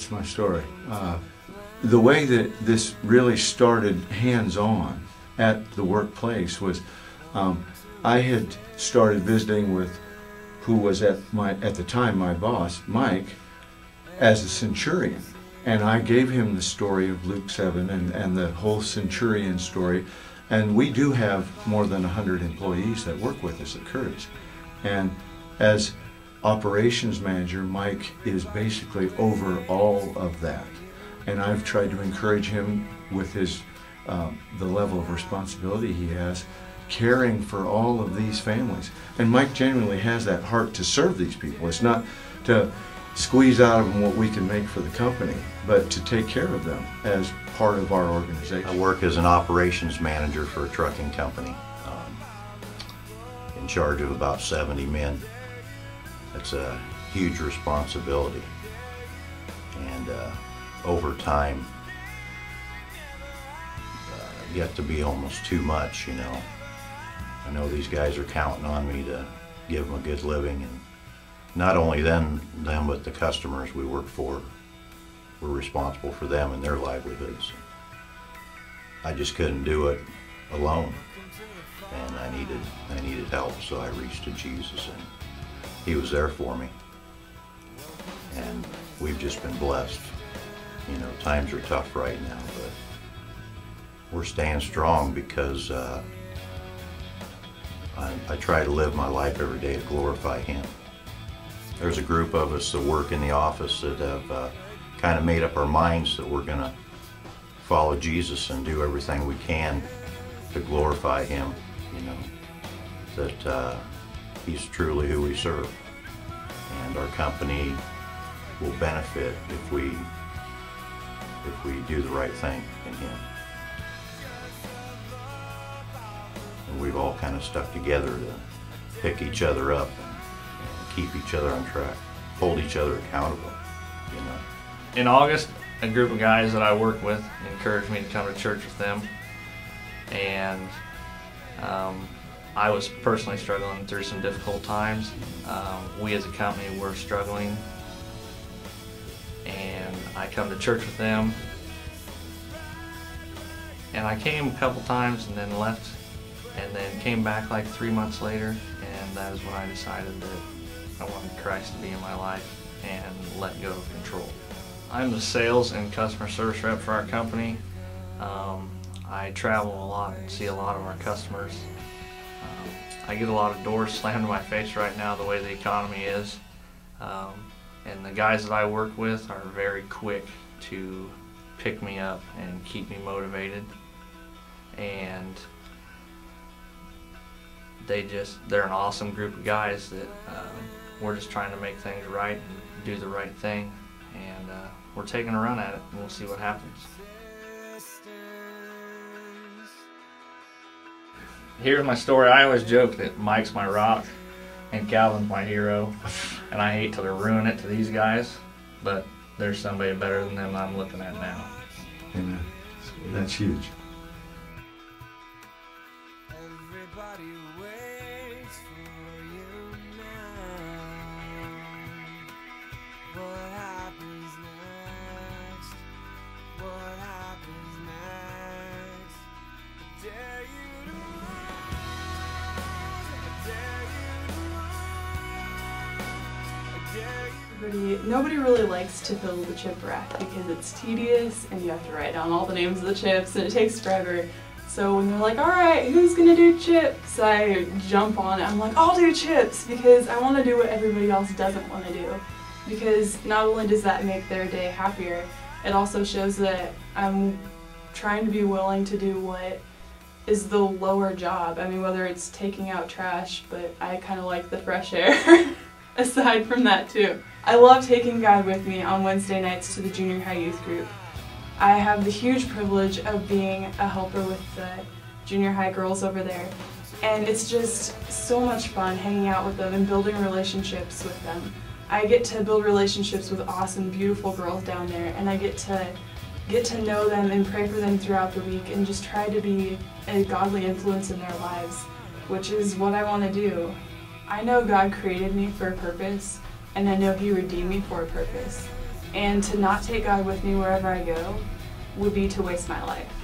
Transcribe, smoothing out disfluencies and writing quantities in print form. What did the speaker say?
That's my story. The way that this really started hands-on at the workplace was I had started visiting with who was at the time my boss, Mike, as a centurion. And I gave him the story of Luke 7 and the whole centurion story. And we do have more than 100 employees that work with us at Curtis. And as operations manager, Mike is basically over all of that. And I've tried to encourage him with his the level of responsibility he has, caring for all of these families. And Mike genuinely has that heart to serve these people. It's not to squeeze out of them what we can make for the company, but to take care of them as part of our organization. I work as an operations manager for a trucking company, in charge of about 70 men. It's a huge responsibility, and over time get to be almost too much, you know. I know these guys are counting on me to give them a good living, and not only them but the customers we work for. We're responsible for them and their livelihoods. I just couldn't do it alone, and I needed help, so I reached to Jesus, and He was there for me. And we've just been blessed. You know, times are tough right now, but we're staying strong because I try to live my life every day to glorify Him. There's a group of us that work in the office that have kind of made up our minds that we're going to follow Jesus and do everything we can to glorify Him, you know, that He's truly who we serve. And our company will benefit if we do the right thing in Him. And we've all kind of stuck together to pick each other up and keep each other on track, hold each other accountable, you know. In August, a group of guys that I work with encouraged me to come to church with them, and I was personally struggling through some difficult times. We as a company were struggling, and I come to church with them, and I came a couple times and then left, and then came back like 3 months later, and that is when I decided that I wanted Christ to be in my life and let go of control. I'm the sales and customer service rep for our company. I travel a lot and see a lot of our customers. I get a lot of doors slammed in my face right now the way the economy is. And the guys that I work with are very quick to pick me up and keep me motivated. And they're an awesome group of guys that we're just trying to make things right and do the right thing. And we're taking a run at it, and we'll see what happens. Here's my story. I always joke that Mike's my rock and Calvin's my hero, and I hate to ruin it to these guys, but there's somebody better than them I'm looking at now. Amen. That's huge. Everybody waits for you now. What happens next? What happens next? I dare you to run. I dare you to run. I dare you. Nobody really likes to fill the chip rack because it's tedious and you have to write down all the names of the chips and it takes forever. So when they're like, alright, who's gonna do chips? I jump on it. I'm like, I'll do chips because I want to do what everybody else doesn't want to do. Because not only does that make their day happier, it also shows that I'm trying to be willing to do what is the lower job. I mean, whether it's taking out trash, but I kind of like the fresh air aside from that too. I love taking God with me on Wednesday nights to the junior high youth group. I have the huge privilege of being a helper with the junior high girls over there. And it's just so much fun hanging out with them and building relationships with them. I get to build relationships with awesome, beautiful girls down there, and I get to know them and pray for them throughout the week and just try to be a godly influence in their lives, which is what I want to do. I know God created me for a purpose, and I know He redeemed me for a purpose. And to not take God with me wherever I go would be to waste my life.